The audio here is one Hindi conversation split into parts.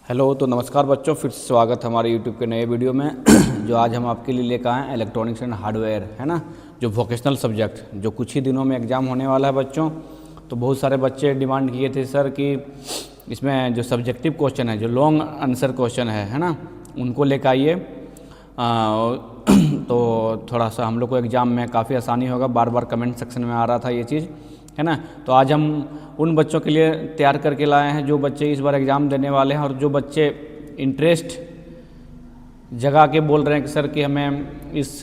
हेलो, तो नमस्कार बच्चों, फिर से स्वागत है हमारे यूट्यूब के नए वीडियो में। जो आज हम आपके लिए लेकर आए हैं इलेक्ट्रॉनिक्स एंड हार्डवेयर, है ना, जो वोकेशनल सब्जेक्ट जो कुछ ही दिनों में एग्ज़ाम होने वाला है बच्चों। तो बहुत सारे बच्चे डिमांड किए थे सर कि इसमें जो सब्जेक्टिव क्वेश्चन है, जो लॉन्ग आंसर क्वेश्चन है ना, उनको लेकर आइए। तो थोड़ा सा हम लोग को एग्ज़ाम में काफ़ी आसानी होगा। बार बार कमेंट सेक्शन में आ रहा था ये चीज़, है ना। तो आज हम उन बच्चों के लिए तैयार करके लाए हैं जो बच्चे इस बार एग्ज़ाम देने वाले हैं और जो बच्चे इंटरेस्ट जगा के बोल रहे हैं कि सर कि हमें इस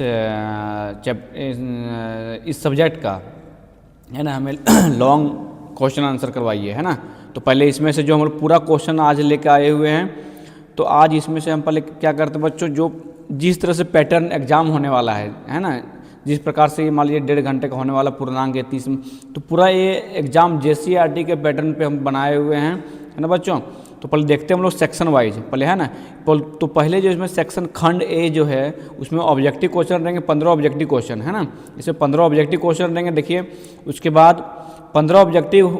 सब्जेक्ट का, है ना, हमें लॉन्ग क्वेश्चन आंसर करवाइए, है ना। तो पहले इसमें से जो हम लोग पूरा क्वेश्चन आज लेके आए हुए हैं, तो आज इसमें से हम पहले क्या करते हैं बच्चों, जो जिस तरह से पैटर्न एग्ज़ाम होने वाला है ना, जिस प्रकार से ये मान लीजिए 1.5 घंटे का होने वाला पूर्णांक है 30 में, तो पूरा ये एग्ज़ाम JCERT के पैटर्न पे हम बनाए हुए हैं, है ना बच्चों। तो पहले देखते हैं हम लोग सेक्शन वाइज पहले, है ना। तो पहले जो इसमें सेक्शन खंड ए जो है, उसमें ऑब्जेक्टिव क्वेश्चन रहेंगे 15 ऑब्जेक्टिव क्वेश्चन, है ना। इसमें 15 ऑब्जेक्टिव क्वेश्चन रहेंगे। देखिए, उसके बाद 15 ऑब्जेक्टिव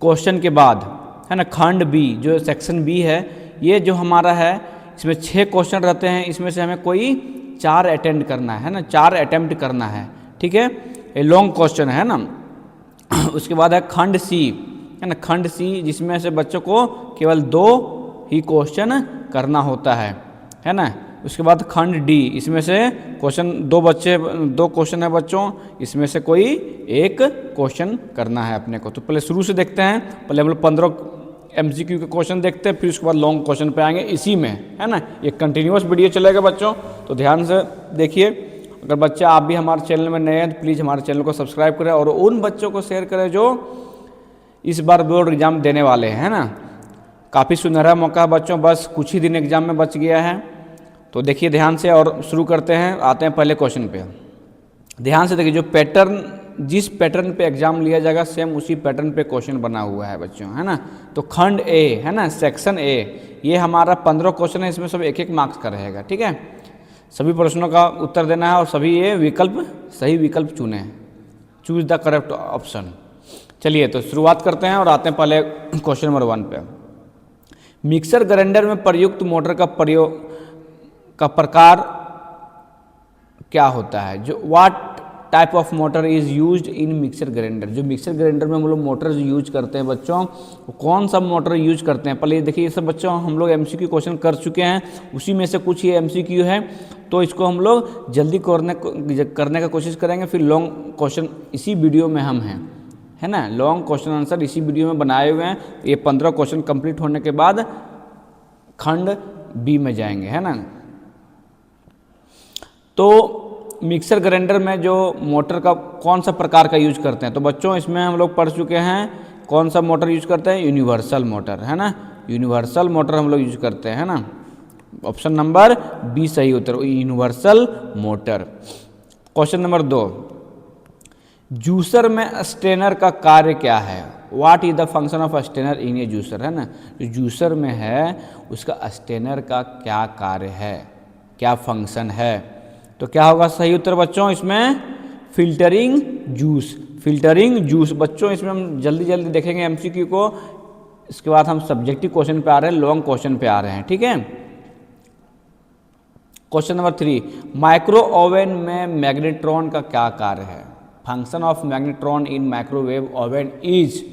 क्वेश्चन के बाद, है ना, खंड बी जो सेक्शन बी है, ये जो हमारा है, इसमें 6 क्वेश्चन रहते हैं। इसमें से हमें कोई 4 अटेम्प्ट करना है ना, 4 अटेम्प्ट करना है, ठीक है। ये लॉन्ग क्वेश्चन है ना। उसके बाद है खंड सी, है ना, खंड सी जिसमें से बच्चों को केवल 2 ही क्वेश्चन करना होता है ना। उसके बाद खंड डी, इसमें से क्वेश्चन 2 क्वेश्चन है बच्चों, इसमें से कोई एक क्वेश्चन करना है अपने को। तो पहले शुरू से देखते हैं, पहले हम लोग 15 MCQ के क्वेश्चन देखते हैं, फिर उसके बाद लॉन्ग क्वेश्चन पे आएंगे इसी में, है ना। ये कंटिन्यूअस वीडियो चलेगा बच्चों, तो ध्यान से देखिए। अगर बच्चे आप भी हमारे चैनल में नए हैं तो प्लीज़ हमारे चैनल को सब्सक्राइब करें और उन बच्चों को शेयर करें जो इस बार बोर्ड एग्जाम देने वाले हैं, है ना। काफ़ी सुनहरा मौका है बच्चों, बस कुछ ही दिन एग्जाम में बच गया है। तो देखिए ध्यान से और शुरू करते हैं। आते हैं पहले क्वेश्चन पे, ध्यान से देखिए। जो पैटर्न, जिस पैटर्न पे एग्जाम लिया जाएगा, सेम उसी पैटर्न पे क्वेश्चन बना हुआ है बच्चों, है ना। तो खंड ए, है ना, सेक्शन ए, ये हमारा 15 क्वेश्चन है। इसमें सब 1-1 मार्क्स का रहेगा, ठीक है। सभी प्रश्नों का उत्तर देना है और सभी ये विकल्प, सही विकल्प चुने, चूज द करेक्ट ऑप्शन। चलिए तो शुरुआत करते हैं और आते हैं पहले क्वेश्चन नंबर 1 पे। मिक्सर ग्राइंडर में प्रयुक्त मोटर का प्रकार क्या होता है। जो what type of motor is used in mixer grinder, जो मिक्सर ग्राइंडर में हम लोग मोटर यूज करते हैं बच्चों, कौन सा मोटर यूज करते हैं। पहले देखिए, ये सब बच्चों हम लोग MCQ क्वेश्चन कर चुके हैं, उसी में से कुछ ये MCQ है, तो इसको हम लोग जल्दी करने का कोशिश करेंगे। फिर लॉन्ग क्वेश्चन इसी वीडियो में हम हैं, है ना, लॉन्ग क्वेश्चन आंसर इसी वीडियो में बनाए हुए हैं। ये 15 क्वेश्चन कंप्लीट होने के बाद खंड बी में जाएंगे, है ना। तो मिक्सर ग्राइंडर में जो मोटर का कौन सा प्रकार का यूज करते हैं, तो बच्चों इसमें हम लोग पढ़ चुके हैं कौन सा मोटर यूज करते हैं, यूनिवर्सल मोटर, है ना। यूनिवर्सल मोटर हम लोग यूज करते हैं, है ना। ऑप्शन नंबर बी सही उत्तर, universal motor. Question number 2, juicer में स्टेनर का कार्य क्या है। What is the function of strainer in a juicer, है ना। जो जूसर में है उसका स्टेनर का क्या कार्य है, क्या फंक्शन है। तो क्या होगा सही उत्तर बच्चों इसमें, फिल्टरिंग जूस, फिल्टरिंग जूस। बच्चों इसमें हम जल्दी जल्दी देखेंगे MCQ को, इसके बाद हम सब्जेक्टिव क्वेश्चन पे आ रहे हैं, लॉन्ग क्वेश्चन पे आ रहे हैं, ठीक है। क्वेश्चन नंबर 3, माइक्रो ओवन में मैग्नेट्रॉन का क्या कार्य है। Function of magnetron in microwave oven is,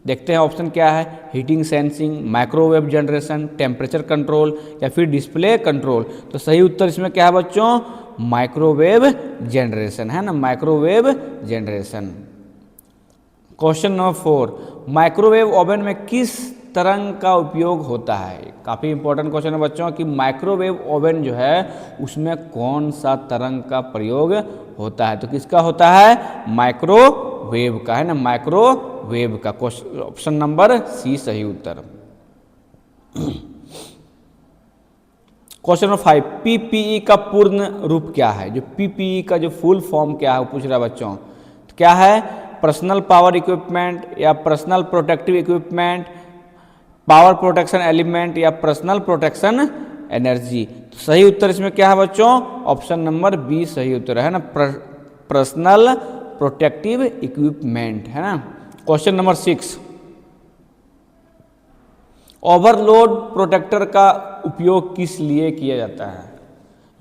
देखते हैं ऑप्शन क्या है, heating sensing, microwave generation, temperature control या फिर डिस्प्ले कंट्रोल। तो सही उत्तर इसमें क्या है बच्चों, माइक्रोवेव जनरेशन, है ना, microwave generation. Question number 4, microwave oven में किस तरंग का उपयोग होता है। काफ़ी इंपॉर्टेंट क्वेश्चन है बच्चों कि माइक्रोवेव ओवन जो है उसमें कौन सा तरंग का प्रयोग होता है। तो किसका होता है, माइक्रोवेव का, है ना, माइक्रोवेव का। ऑप्शन नंबर सी सही उत्तर। क्वेश्चन नंबर 5, PPE का पूर्ण रूप क्या है। जो PPE का जो फुल फॉर्म क्या है वो पूछ रहा है बच्चों। तो क्या है, पर्सनल पावर इक्विपमेंट या personal protective equipment, power protection element या पर्सनल प्रोटेक्शन एनर्जी। तो सही उत्तर इसमें क्या है बच्चों, ऑप्शन नंबर बी सही उत्तर है ना, पर्सनल प्रोटेक्टिव इक्विपमेंट, है ना। क्वेश्चन नंबर 6, ओवरलोड प्रोटेक्टर का उपयोग किस लिए किया जाता है?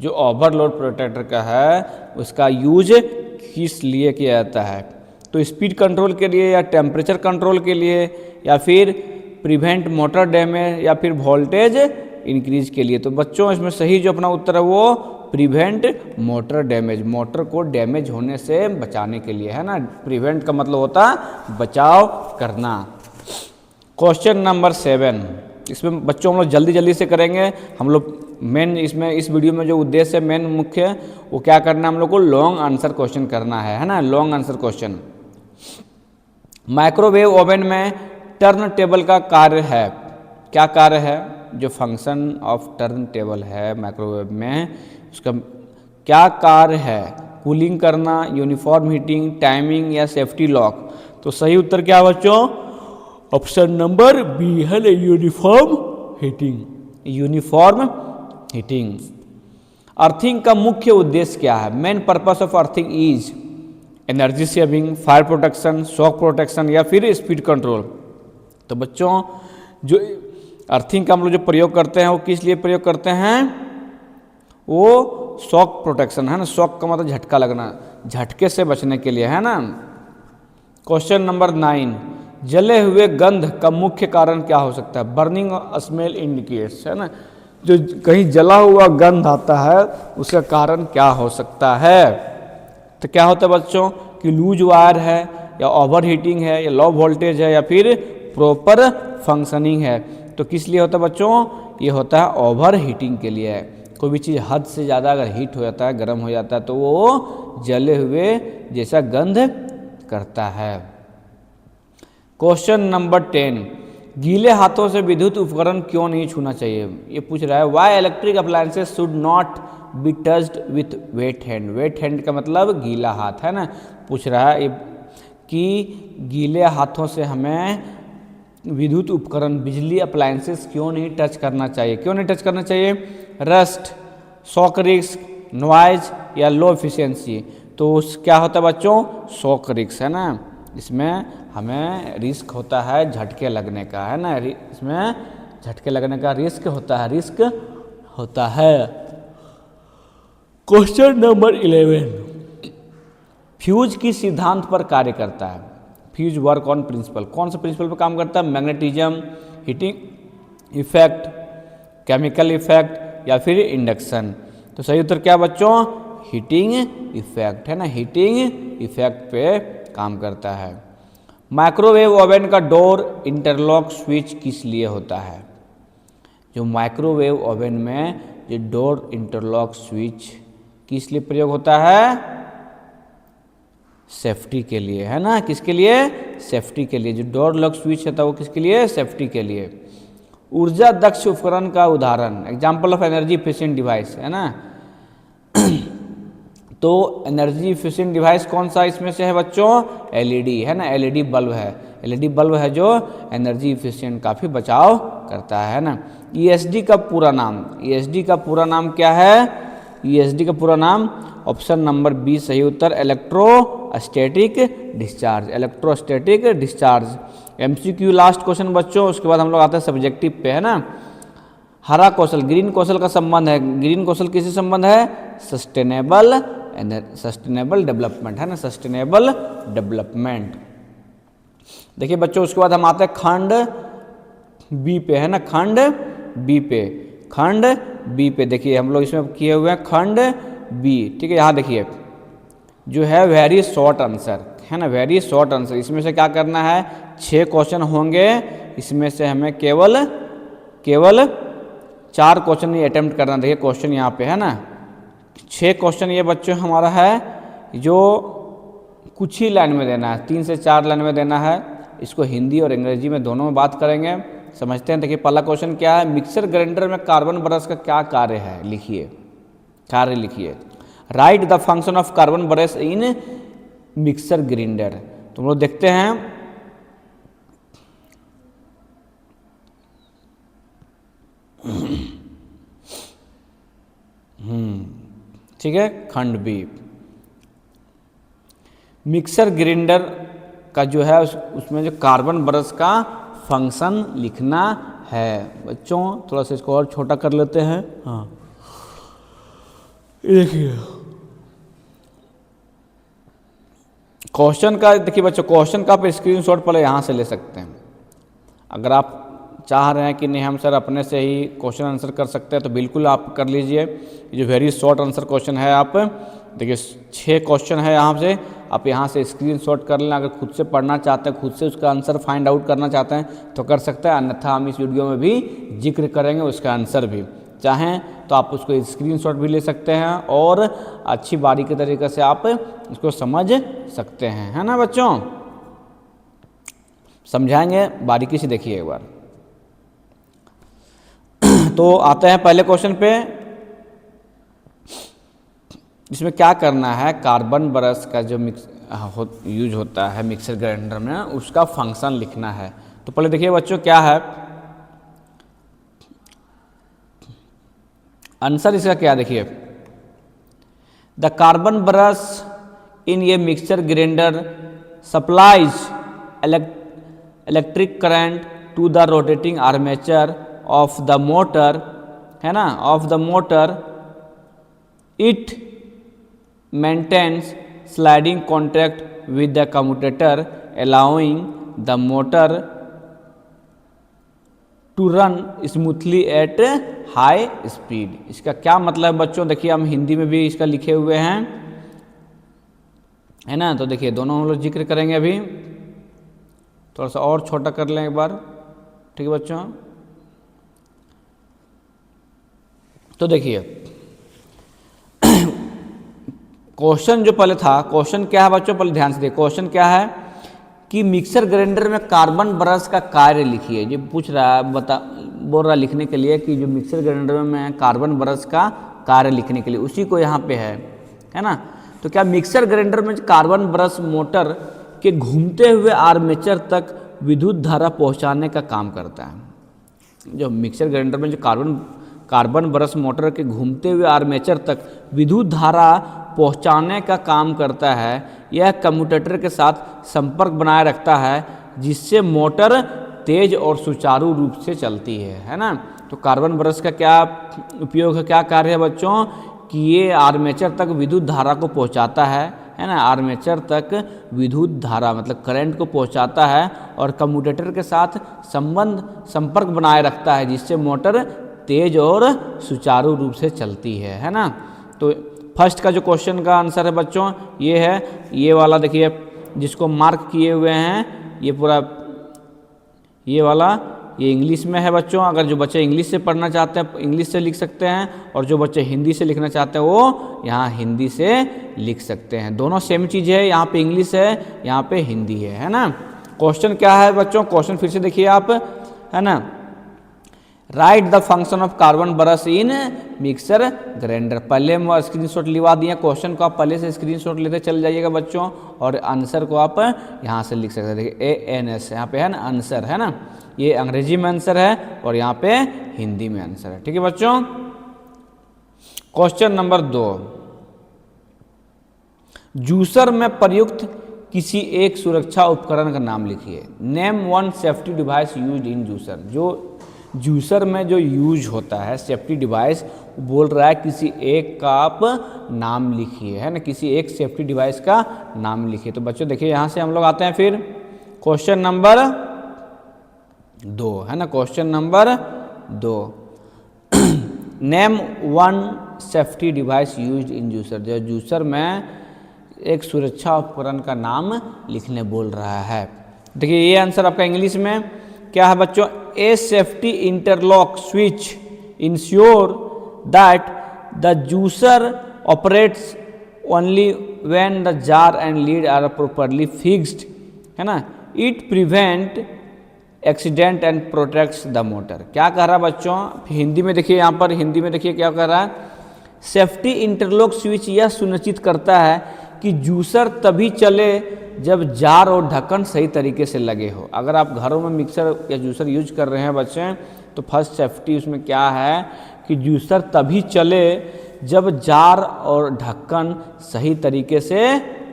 जो ओवरलोड प्रोटेक्टर का है उसका यूज किस लिए किया जाता है? तो स्पीड कंट्रोल के लिए, या टेम्परेचर कंट्रोल के लिए, या फिर प्रिवेंट मोटर डैमेज, या फिर वोल्टेज इंक्रीज के लिए। तो बच्चों इसमें सही जो अपना उत्तर है वो प्रिवेंट मोटर डैमेज, मोटर को डैमेज होने से बचाने के लिए, है ना। प्रिवेंट का मतलब होता है बचाव करना। क्वेश्चन नंबर 7, इसमें बच्चों हम लोग जल्दी जल्दी से करेंगे। हम लोग मेन इसमें इस वीडियो में जो उद्देश्य है मेन मुख्य वो क्या करना है, हम लोग को लॉन्ग आंसर क्वेश्चन करना है ना, long answer question. Microwave oven में टर्न टेबल का कार्य है, क्या कार्य है? जो फंक्शन ऑफ टर्न टेबल है माइक्रोवेव में, उसका क्या कार्य है? कूलिंग करना, यूनिफॉर्म हीटिंग, टाइमिंग, या सेफ्टी लॉक। तो सही उत्तर क्या है बच्चों? ऑप्शन नंबर बी है ना, uniform heating, uniform heating. Earthing का मुख्य उद्देश्य क्या है? Main purpose of earthing is energy saving, fire protection, shock protection, या फिर स्पीड कंट्रोल। तो बच्चों जो अर्थिंग का हम लोग जो प्रयोग करते हैं वो किस लिए प्रयोग करते हैं? वो शॉक प्रोटेक्शन, है ना। शॉक का मतलब झटका लगना, झटके से बचने के लिए, है ना। क्वेश्चन नंबर 9, जले हुए गंध का मुख्य कारण क्या हो सकता है? बर्निंग स्मेल इंडिकेट्स, है ना। जो कहीं जला हुआ गंध आता है उसका कारण क्या हो सकता है? तो क्या होता है बच्चों कि लूज वायर है, या ओवर हीटिंग है, या लो वोल्टेज है, या फिर प्रॉपर फंक्शनिंग है। तो किस लिए होता है बच्चों? ये होता है ओवर हीटिंग के लिए। कोई भी चीज़ हद से ज़्यादा अगर हीट हो जाता है, गर्म हो जाता है, तो वो जले हुए जैसा गंध करता है। क्वेश्चन नंबर 10, गीले हाथों से विद्युत उपकरण क्यों नहीं छूना चाहिए? ये पूछ रहा है Y electric appliances should not be touched with wait hand. Wait hand का मतलब गीला हाथ, है ना। पूछ रहा है कि गीले हाथों से हमें विद्युत उपकरण, बिजली अप्लायंसेस क्यों नहीं टच करना चाहिए? क्यों नहीं टच करना चाहिए? रस्ट, शॉक रिस्क, नॉइज, या लो एफिशिएंसी। तो क्या होता है बच्चों? शॉक रिस्क, है ना। इसमें हमें रिस्क होता है झटके लगने का, है ना। इसमें झटके लगने का रिस्क होता है, रिस्क होता है। क्वेश्चन नंबर 11, फ्यूज किस सिद्धांत पर कार्य करता है? फ्यूज वर्क ऑन प्रिंसिपल, कौन सा प्रिंसिपल पर काम करता है? Magnetism, heating effect, chemical effect, या फिर इंडक्शन। तो सही उत्तर क्या बच्चों? हीटिंग इफेक्ट, है ना। हीटिंग इफेक्ट पे काम करता है। माइक्रोवेव ओवन का डोर इंटरलॉक स्विच किस लिए होता है? जो माइक्रोवेव ओवन में जो डोर इंटरलॉक स्विच किस लिए प्रयोग होता है? सेफ्टी के लिए, है ना। किसके लिए? सेफ्टी के लिए। जो डोर लॉक स्विच होता है वो किसके लिए? सेफ्टी के लिए। ऊर्जा दक्ष उपकरण का उदाहरण, example of energy efficient device, है ना। तो एनर्जी इफिशिएंट डिवाइस कौन सा इसमें से है बच्चों? एलईडी, है ना। एलईडी बल्ब है, एलईडी बल्ब है जो एनर्जी इफिशिएंट काफ़ी बचाव करता है ना। ईएसडी का पूरा नाम, ईएसडी का पूरा नाम क्या है? ईएसडी का पूरा नाम ऑप्शन नंबर बी सही उत्तर, electrostatic discharge, electrostatic discharge. MCQ last question बच्चों, उसके बाद हम लोग आते हैं सब्जेक्टिव पे, है ना। हरा कौशल, ग्रीन कौशल का संबंध है, ग्रीन कौशल किससे संबंध है? सस्टेनेबल डेवलपमेंट, है ना, सस्टेनेबल डेवलपमेंट। देखिए बच्चों उसके बाद हम आते हैं खंड बी पे, है ना। खंड बी पे, खंड बी पे देखिए हम लोग इसमें किए हुए हैं खंड बी, ठीक है। यहाँ देखिए जो है वेरी शॉर्ट आंसर, है ना, वेरी शॉर्ट आंसर। इसमें से क्या करना है? 6 क्वेश्चन होंगे, इसमें से हमें केवल 4 क्वेश्चन ही अटेम्प्ट करना। देखिए क्वेश्चन यहाँ पे है ना, 6 क्वेश्चन ये बच्चों हमारा है जो कुछ ही लाइन में देना है, 3 से 4 लाइन में देना है। इसको हिंदी और अंग्रेजी में दोनों में बात करेंगे, समझते हैं। देखिए पहला क्वेश्चन क्या है? मिक्सर ग्राइंडर में कार्बन ब्रश का क्या कार्य है? लिखिए, कार्य लिखिए। Write the function of carbon brush in mixer grinder. तो हम लोग देखते हैं, ठीक है। खंड बी, मिक्सर ग्राइंडर का जो है उसमें जो कार्बन ब्रश का फंक्शन लिखना है। बच्चों थोड़ा सा इसको और छोटा कर लेते हैं। हाँ देखिए क्वेश्चन का, देखिए बच्चों क्वेश्चन का आप स्क्रीनशॉट पहले यहाँ से ले सकते हैं। अगर आप चाह रहे हैं कि नहीं हम सर अपने से ही क्वेश्चन आंसर कर सकते हैं तो बिल्कुल आप कर लीजिए। ये जो वेरी शॉर्ट आंसर क्वेश्चन है, आप देखिए 6 क्वेश्चन है यहाँ से, आप यहाँ से स्क्रीनशॉट कर लें। अगर खुद से पढ़ना चाहते हैं, खुद से उसका आंसर फाइंड आउट करना चाहते हैं तो कर सकते हैं, अन्यथा हम इस वीडियो में भी जिक्र करेंगे उसका आंसर भी। चाहें तो आप उसको स्क्रीनशॉट भी ले सकते हैं और अच्छी बारीकी तरीके से आप इसको समझ सकते हैं, है ना बच्चों। समझाएंगे बारीकी से, देखिए एक बार। तो आते हैं पहले क्वेश्चन पे। इसमें क्या करना है, कार्बन ब्रश का जो यूज होता है मिक्सर ग्राइंडर में, उसका फंक्शन लिखना है। तो पहले देखिए बच्चों क्या है आंसर इसका, क्या देखिए, the carbon brush in a mixture grinder supplies electric current to the rotating armature of the motor, है ना, of the motor. It maintains sliding contact with the commutator allowing the motor to run smoothly at high speed. इसका क्या मतलब है बच्चों, देखिए हम हिंदी में भी इसका लिखे हुए हैं, है ना। तो देखिए दोनों हम लोग जिक्र करेंगे अभी। थोड़ा सा और छोटा कर लें एक बार, ठीक है बच्चों। तो देखिए क्वेश्चन जो पहले था, क्वेश्चन क्या है बच्चों, पहले ध्यान से देखिए। क्वेश्चन क्या है कि मिक्सर ग्राइंडर में कार्बन ब्रश का कार्य लिखिए। जो पूछ रहा है, बोल रहा है लिखने के लिए कि जो मिक्सर ग्राइंडर में कार्बन ब्रश का कार्य लिखने के लिए, उसी को यहाँ पे है ना। तो क्या मिक्सर ग्राइंडर में कार्बन ब्रश मोटर के घूमते हुए आर्मेचर तक विद्युत धारा पहुँचाने का काम करता है। जो मिक्सर ग्राइंडर में जो कार्बन ब्रश मोटर के घूमते हुए आर्मेचर तक विद्युत धारा पहुंचाने का काम करता है। यह कम्यूटेटर के साथ संपर्क बनाए रखता है जिससे मोटर तेज और सुचारू रूप से चलती है ना। तो कार्बन ब्रश का क्या उपयोग है, क्या कार्य है बच्चों, कि ये आर्मेचर तक विद्युत धारा को पहुंचाता है ना। आर्मेचर तक विद्युत धारा मतलब करंट को पहुंचाता है और कम्यूटेटर के साथ संपर्क बनाए रखता है जिससे मोटर तेज और सुचारू रूप से चलती है ना। तो फर्स्ट का जो क्वेश्चन का आंसर है बच्चों ये है, ये वाला देखिए जिसको मार्क किए हुए हैं, ये पूरा ये वाला, ये इंग्लिश में है बच्चों। अगर जो बच्चे इंग्लिश से पढ़ना चाहते हैं इंग्लिश से लिख सकते हैं, और जो बच्चे हिंदी से लिखना चाहते हैं वो यहाँ हिंदी से लिख सकते हैं। दोनों सेम चीज़ है, यहाँ पे इंग्लिश है, यहाँ पे हिंदी है ना। क्वेश्चन क्या है बच्चों, क्वेश्चन फिर से देखिए आप, है ना। Right the function of carbon brush in mixer grinder. पहले हम स्क्रीनशॉट लिवा दिए क्वेश्चन को, आप पहले से स्क्रीनशॉट लेते चल जाइएगा बच्चों, और आंसर को आप यहाँ से लिख सकते हैं। देखिए ANS यहाँ पे है ना आंसर, है ना। ये अंग्रेजी में आंसर है और यहाँ पे हिंदी में आंसर है, ठीक है बच्चों। क्वेश्चन नंबर 2, जूसर में प्रयुक्त किसी एक सुरक्षा उपकरण का नाम लिखिए। Name one safety device used in juicer. जो जूसर में जो यूज होता है सेफ्टी डिवाइस, बोल रहा है किसी एक का आप नाम लिखिए, है ना। किसी एक सेफ्टी डिवाइस का नाम लिखिए। तो बच्चों देखिए यहाँ से हम लोग आते हैं फिर क्वेश्चन नंबर 2, है ना। Question number 2, name one safety device used in juicer. जो जूसर में एक सुरक्षा उपकरण का नाम लिखने बोल रहा है। देखिए ये आंसर आपका इंग्लिश में क्या है बच्चों, a safety interlock switch ensure that the juicer operates only when the jar and lid are properly fixed, है ना। It prevent accident and protects the motor. क्या कह रहा है बच्चों, हिंदी में देखिए, यहाँ पर हिंदी में देखिए क्या कह रहा है, सेफ्टी इंटरलॉक स्विच यह सुनिश्चित करता है कि जूसर तभी चले जब जार और ढक्कन सही तरीके से लगे हो। अगर आप घरों में मिक्सर या जूसर यूज कर रहे हैं बच्चे, तो फर्स्ट सेफ्टी उसमें क्या है कि जूसर तभी चले जब जार और ढक्कन सही तरीके से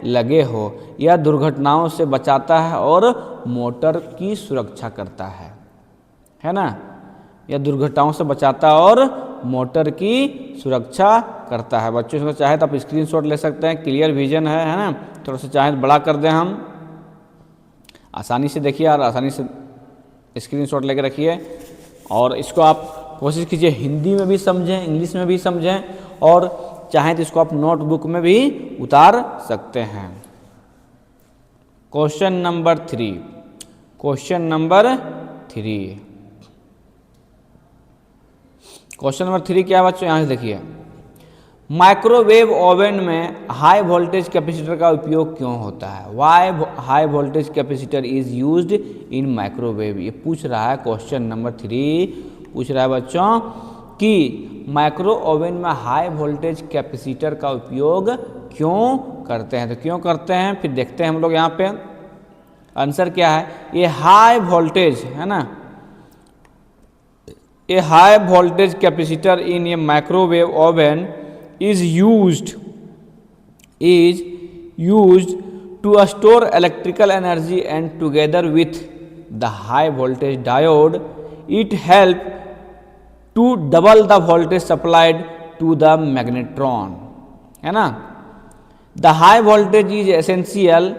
लगे हो। यह दुर्घटनाओं से बचाता है और मोटर की सुरक्षा करता है ना। या दुर्घटनाओं से बचाता है और मोटर की सुरक्षा करता है। बच्चों इसको चाहे तो आप स्क्रीनशॉट ले सकते हैं, क्लियर विजन है ना, थोड़ा सा चाहे तो बड़ा कर दें हम, आसानी से देखिए और आसानी से स्क्रीनशॉट लेके रखिए। और इसको आप कोशिश कीजिए हिंदी में भी समझें, इंग्लिश में भी समझें, और चाहें तो इसको आप नोटबुक में भी उतार सकते हैं। Question number 3, question number 3, question number 3 क्या है बच्चों, यहाँ से देखिए, माइक्रोवेव ओवन में हाई वोल्टेज कैपेसिटर का उपयोग क्यों होता है? Why high voltage capacitor is used in microwave. ये पूछ रहा है, क्वेश्चन नंबर 3 पूछ रहा है बच्चों कि माइक्रो ओवन में हाई वोल्टेज कैपेसिटर का उपयोग क्यों करते हैं। तो क्यों करते हैं फिर देखते हैं हम लोग। यहाँ पे आंसर क्या है, ये हाई वोल्टेज है ना, a high voltage capacitor in a microwave oven is used to store electrical energy, and together with the high voltage diode it help to double the voltage supplied to the magnetron, है ना। The high voltage is essential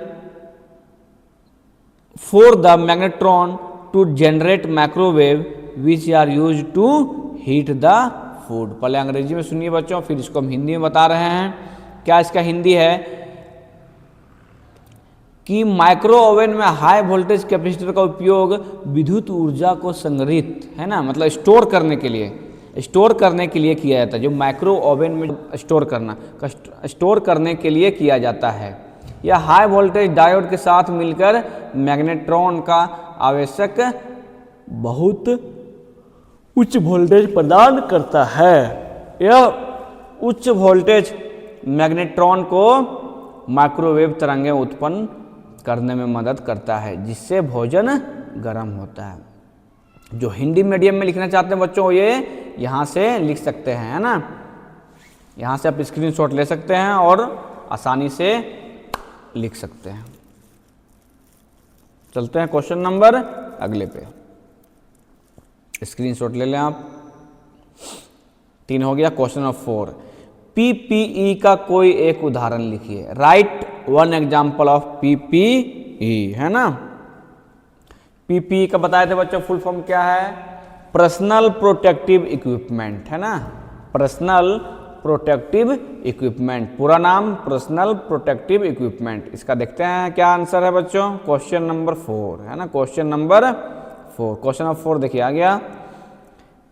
for the magnetron to generate microwave which are used to heat the food. पहले अंग्रेजी में सुनिए बच्चों, फिर इसको हम हिंदी में बता रहे हैं। क्या इसका हिंदी है कि माइक्रो ओवन में हाई वोल्टेज कैपेसिटर का उपयोग विद्युत ऊर्जा को संग्रहित, है ना, मतलब स्टोर करने के लिए किया जाता है। जो माइक्रो ओवन में स्टोर करने के लिए किया जाता है। यह हाई वोल्टेज डायोड के साथ मिलकर मैग्नेट्रॉन का आवश्यक बहुत उच्च वोल्टेज प्रदान करता है। यह उच्च वोल्टेज मैग्नेट्रॉन को माइक्रोवेव तरंगें उत्पन्न करने में मदद करता है, जिससे भोजन गर्म होता है। जो हिंदी मीडियम में लिखना चाहते हैं बच्चों, ये यहाँ से लिख सकते हैं, है ना, यहाँ से आप स्क्रीनशॉट ले सकते हैं और आसानी से लिख सकते हैं। चलते हैं क्वेश्चन नंबर अगले पे, स्क्रीनशॉट ले लें आप। 3 हो गया। क्वेश्चन नंबर 4, पीपीई का कोई एक उदाहरण लिखिए। Right one example of PPE, है ना। पीपीई का बताए थे बच्चों, फुल फॉर्म क्या है? पर्सनल प्रोटेक्टिव इक्विपमेंट, है ना, पर्सनल प्रोटेक्टिव इक्विपमेंट, पूरा नाम पर्सनल प्रोटेक्टिव इक्विपमेंट। इसका देखते हैं क्या आंसर है बच्चों, क्वेश्चन नंबर 4, है ना, क्वेश्चन नंबर 4। क्वेश्चन नंबर 4 देखिए आ गया,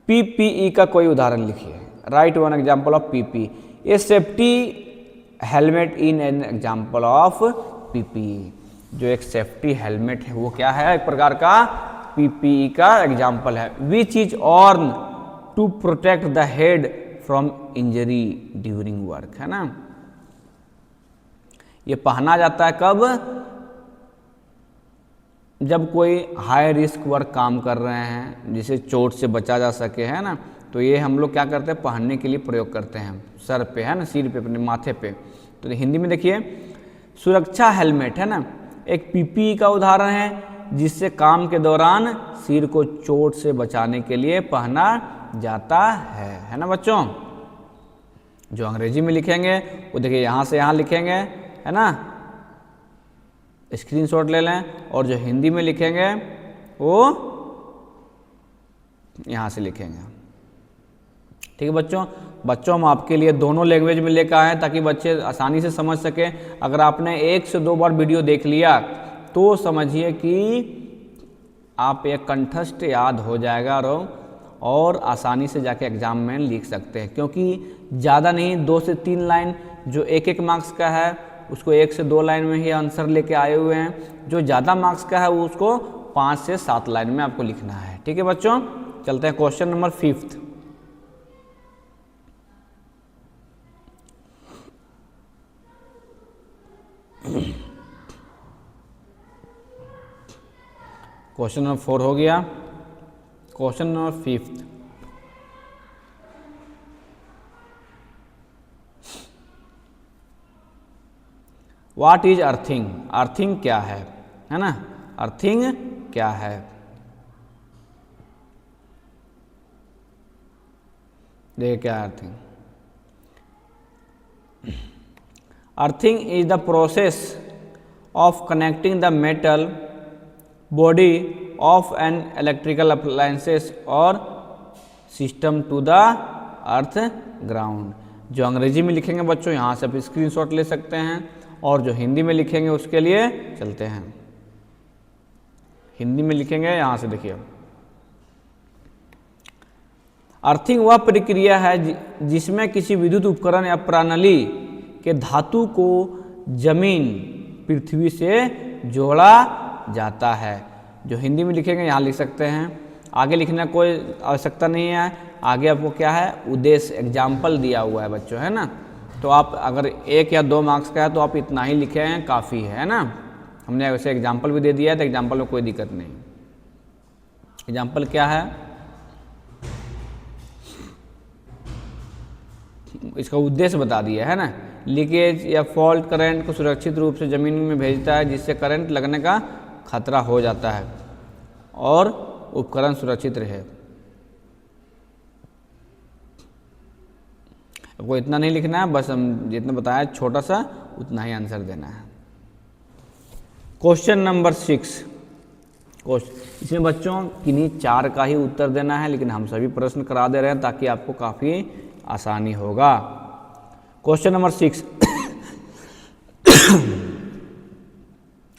पीपीई का कोई उदाहरण लिखिए। Right one example of PPE. A safety helmet in an example of PPE. जो एक सेफ्टी हेलमेट है वो क्या है, एक प्रकार का पीपीई का एग्जाम्पल है। Which is worn to protect the head from injury during work, है ना। ये पहना जाता है कब? जब कोई हाई रिस्क वर्क काम कर रहे हैं, जिसे चोट से बचा जा सके, है ना, तो ये हम लोग क्या करते हैं, पहनने के लिए प्रयोग करते हैं सर पे, है ना, सिर पे, अपने माथे पे। तो हिंदी में देखिए, सुरक्षा हेलमेट, है ना, एक पीपीई का उदाहरण है जिससे काम के दौरान सिर को चोट से बचाने के लिए पहना जाता है ना बच्चों। जो अंग्रेजी में लिखेंगे वो देखिए यहाँ से यहाँ लिखेंगे, है ना, स्क्रीनशॉट ले लें, और जो हिंदी में लिखेंगे वो यहाँ से लिखेंगे। ठीक है बच्चों हम आपके लिए दोनों लैंग्वेज में लेकर आए ताकि बच्चे आसानी से समझ सकें। अगर आपने 1 से 2 बार वीडियो देख लिया तो समझिए कि आप एक कंठस्थ याद हो जाएगा और आसानी से जाके एग्जाम में लिख सकते हैं। क्योंकि ज़्यादा नहीं, 2 से 3 लाइन जो 1-1 मार्क्स का है उसको 1 से 2 लाइन में ही आंसर लेके आए हुए हैं। जो ज़्यादा मार्क्स का है वो उसको 5 से 7 लाइन में आपको लिखना है। ठीक है बच्चों, चलते हैं क्वेश्चन नंबर 5। क्वेश्चन नंबर 4 हो गया। Question number 5, what is earthing. Earthing क्या है ना, अर्थिंग क्या है? देखिए क्या है earthing. Earthing is the process of connecting the metal body of an electrical appliances और system to the earth ground. जो अंग्रेजी में लिखेंगे बच्चों यहाँ से आप स्क्रीनशॉट ले सकते हैं, और जो हिंदी में लिखेंगे उसके लिए चलते हैं। हिंदी में लिखेंगे यहाँ से देखिए, अर्थिंग वह प्रक्रिया है जिसमें किसी विद्युत उपकरण या प्रणाली के धातु को जमीन पृथ्वी से जोड़ा जाता है। जो हिंदी में लिखेंगे यहाँ लिख सकते हैं, आगे लिखने कोई आवश्यकता नहीं है। आगे आपको क्या है, उद्देश्य एग्जाम्पल दिया हुआ है बच्चों, है ना। तो आप अगर 1 या 2 मार्क्स का है तो आप इतना ही लिखे हैं, काफ़ी है ना। हमने वैसे एग्जाम्पल भी दे दिया है, तो एग्जाम्पल में कोई दिक्कत नहीं। एग्जाम्पल क्या है, इसका उद्देश्य बता दिया है ना। लीकेज या फॉल्ट करंट को सुरक्षित रूप से जमीन में भेजता है, जिससे करंट लगने का खतरा हो जाता है और उपकरण सुरक्षित रहे। आपको इतना नहीं लिखना है, बस हम जितना बताया छोटा सा उतना ही आंसर देना है। क्वेश्चन नंबर 6, इसमें बच्चों किन्हीं 4 का ही उत्तर देना है, लेकिन हम सभी प्रश्न करा दे रहे हैं ताकि आपको काफ़ी आसानी होगा। Question number 6,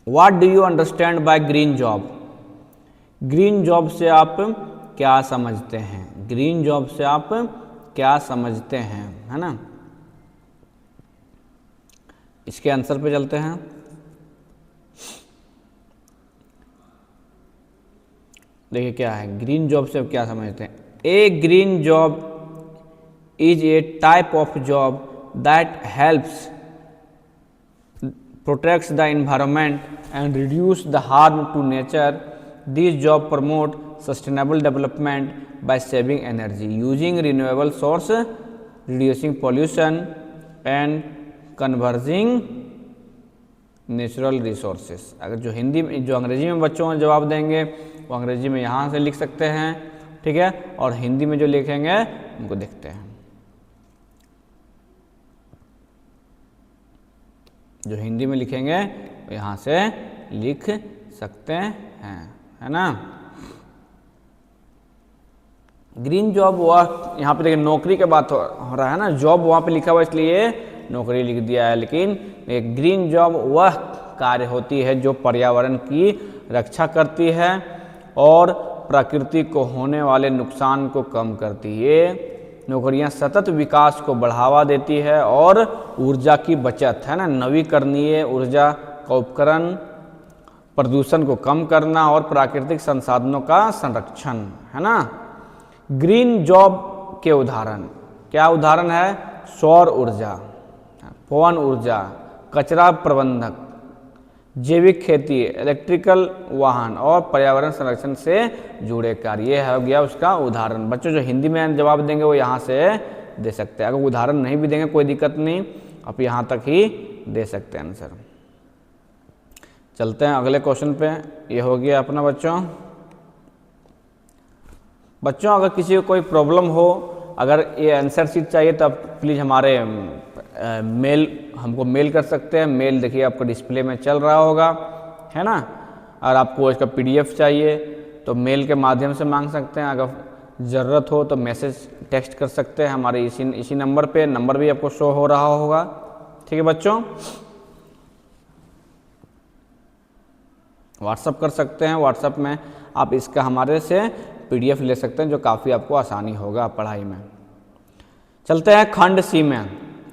what do you understand by green job. Green job से आप क्या समझते हैं, ग्रीन जॉब से आप क्या समझते हैं, है ना। इसके आंसर पे चलते हैं। देखिए क्या है, ग्रीन जॉब से आप क्या समझते हैं। A green job is a type of job that helps protects the environment and reduce the harm to nature. This job promote sustainable development by saving energy, using renewable source, reducing pollution and conserving natural resources। अगर जो हिंदी में, जो अंग्रेजी में बच्चों को जवाब देंगे वो अंग्रेजी में यहाँ से लिख सकते हैं, ठीक है। और हिंदी में जो लिखेंगे उनको देखते हैं। जो हिंदी में लिखेंगे वो यहाँ से लिख सकते हैं, है ना। ग्रीन जॉब वह, यहाँ पे देखिए नौकरी की बात हो रहा है ना, जॉब वहाँ पे लिखा हुआ इसलिए नौकरी लिख दिया है, लेकिन ग्रीन जॉब वह कार्य होती है जो पर्यावरण की रक्षा करती है और प्रकृति को होने वाले नुकसान को कम करती है। ये नौकरियां सतत विकास को बढ़ावा देती है और ऊर्जा की बचत, है ना, नवीकरणीय ऊर्जा का उपकरण, प्रदूषण को कम करना और प्राकृतिक संसाधनों का संरक्षण, है ना। ग्रीन जॉब के उदाहरण क्या उदाहरण है, सौर ऊर्जा, पवन ऊर्जा, कचरा प्रबंधक, जैविक खेती, इलेक्ट्रिकल वाहन और पर्यावरण संरक्षण से जुड़े कार्य। ये हो गया उसका उदाहरण। बच्चों जो हिंदी में जवाब देंगे वो यहाँ से दे सकते हैं, अगर उदाहरण नहीं भी देंगे कोई दिक्कत नहीं, आप यहाँ तक ही दे सकते हैं आंसर। चलते हैं अगले क्वेश्चन पे। ये हो गया अपना बच्चों अगर किसी को कोई प्रॉब्लम हो, अगर ये आंसर शीट चाहिए तो आप प्लीज़ हमारे हमको मेल कर सकते हैं। मेल देखिए आपको डिस्प्ले में चल रहा होगा, है ना। और आपको इसका PDF चाहिए तो मेल के माध्यम से मांग सकते हैं। अगर ज़रूरत हो तो मैसेज टेक्स्ट कर सकते हैं हमारे इसी नंबर पे। नंबर भी आपको शो हो रहा होगा, ठीक है बच्चों। व्हाट्सअप कर सकते हैं, व्हाट्सअप में आप इसका हमारे से PDF ले सकते हैं, जो काफ़ी आपको आसानी होगा पढ़ाई में। चलते हैं खंड C में।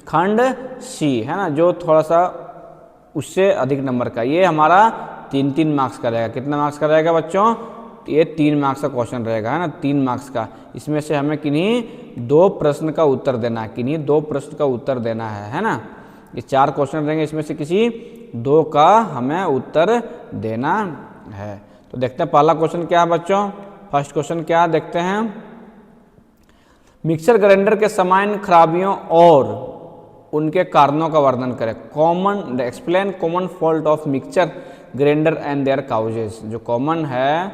खंड C है ना, जो थोड़ा सा उससे अधिक नंबर का, ये हमारा 3-3 मार्क्स का रहेगा। कितना मार्क्स का रहेगा बच्चों, ये 3 मार्क्स का क्वेश्चन रहेगा, है ना, 3 मार्क्स का। इसमें से हमें किन्हीं 2 प्रश्न का उत्तर देना है, किन्हीं 2 प्रश्न का उत्तर देना है ना। ये 4 क्वेश्चन रहेंगे, इसमें से किसी 2 का हमें उत्तर देना है। तो देखते हैं पहला क्वेश्चन क्या है बच्चों। फर्स्ट क्वेश्चन क्या देखते हैं, मिक्सर ग्राइंडर के सामान्य खराबियों और उनके कारणों का वर्णन करें। Common explain common fault of mixture grinder and their causes. जो कॉमन है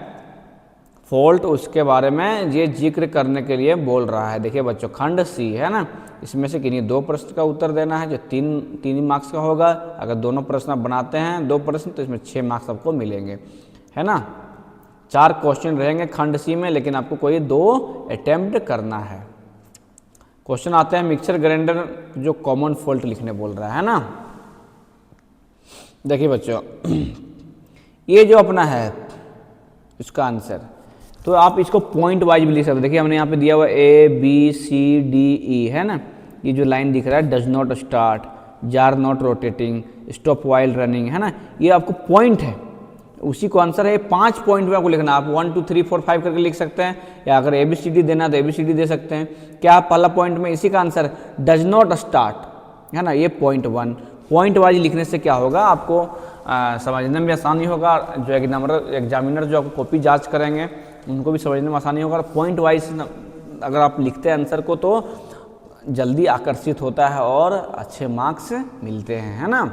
फॉल्ट उसके बारे में ये जिक्र करने के लिए बोल रहा है। देखिए बच्चों, खंड सी है ना, इसमें से किन्हीं 2 प्रश्न का उत्तर देना है जो तीन ही मार्क्स का होगा। अगर दोनों प्रश्न आप बनाते हैं 2 प्रश्न तो इसमें 6 मार्क्स आपको मिलेंगे, है ना। 4 क्वेश्चन रहेंगे खंड सी में, लेकिन आपको कोई 2 अटेम्प्ट करना है। क्वेश्चन आते हैं मिक्सर ग्राइंडर जो कॉमन फॉल्ट लिखने बोल रहा है ना। देखिए बच्चों, ये जो अपना है इसका आंसर, तो आप इसको पॉइंट वाइज भी लिख सकते हो। देखिए हमने यहाँ पे दिया हुआ ABCDE है ना, ये जो लाइन दिख रहा है does not start, jar not rotating, stop while running, है ना, ये आपको पॉइंट है, उसी को आंसर है। 5 पॉइंट में आपको लिखना, आप 1 2 3 4 5 करके लिख सकते हैं, या अगर ABCD देना तो ABCD दे सकते हैं। क्या पहला पॉइंट में इसी का आंसर डज नॉट स्टार्ट, है ना, ये पॉइंट 1। पॉइंट वाइज लिखने से क्या होगा, आपको समझने में आसानी होगा। जो एग्जामिनर जो आपको कॉपी जांच करेंगे उनको भी समझने में आसानी होगा। पॉइंट वाइज अगर आप लिखते हैं आंसर को तो जल्दी आकर्षित होता है और अच्छे मार्क्स मिलते हैं, है ना।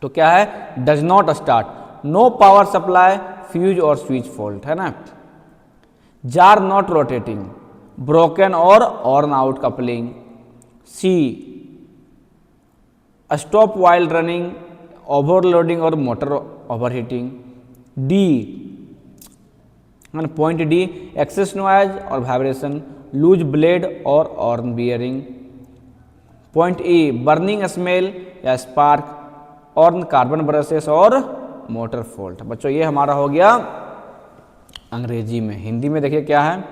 तो क्या है, does not start, no power supply, fuse और स्विच फॉल्ट, है ना। जार नॉट रोटेटिंग, ब्रोकन और worn out coupling. C, stop while running, overloading और motor overheating. D, point D, excess noise और वाइब्रेशन, लूज ब्लेड और worn bearing. Point E, burning smell या स्पार्क, ऑर्न कार्बन ब्रशेस और मोटर फॉल्ट। बच्चों ये हमारा हो गया अंग्रेजी में। हिंदी में देखिए क्या है,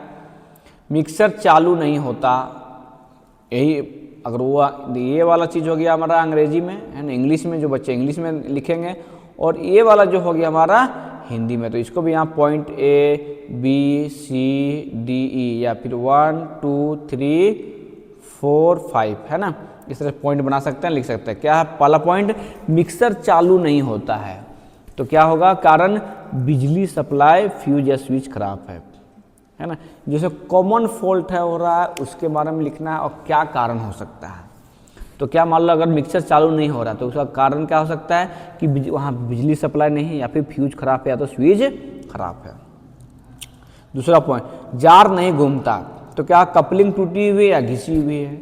मिक्सर चालू नहीं होता, यही अगर वो ये वाला चीज़ हो गया हमारा अंग्रेजी में, है ना। इंग्लिश में जो बच्चे इंग्लिश में लिखेंगे, और ये वाला जो हो गया हमारा हिंदी में, तो इसको भी यहाँ पॉइंट ABCDE या फिर 1 2 3 4 5, है ना, इस तरह पॉइंट बना सकते हैं, लिख सकते हैं। क्या है पहला पॉइंट, मिक्सर चालू नहीं होता है, तो क्या होगा, कारण बिजली सप्लाई, फ्यूज या स्विच खराब है ना। जैसे कॉमन फॉल्ट है हो रहा है उसके बारे में लिखना है और क्या कारण हो सकता है। तो क्या मान लो अगर मिक्सर चालू नहीं हो रहा तो उसका कारण क्या हो सकता है कि वहाँ बिजली सप्लाई नहीं है, या फिर फ्यूज खराब है, या तो स्विच खराब है। दूसरा पॉइंट, जार नहीं घूमता, तो क्या कपलिंग टूटी हुई या घिसी हुई है।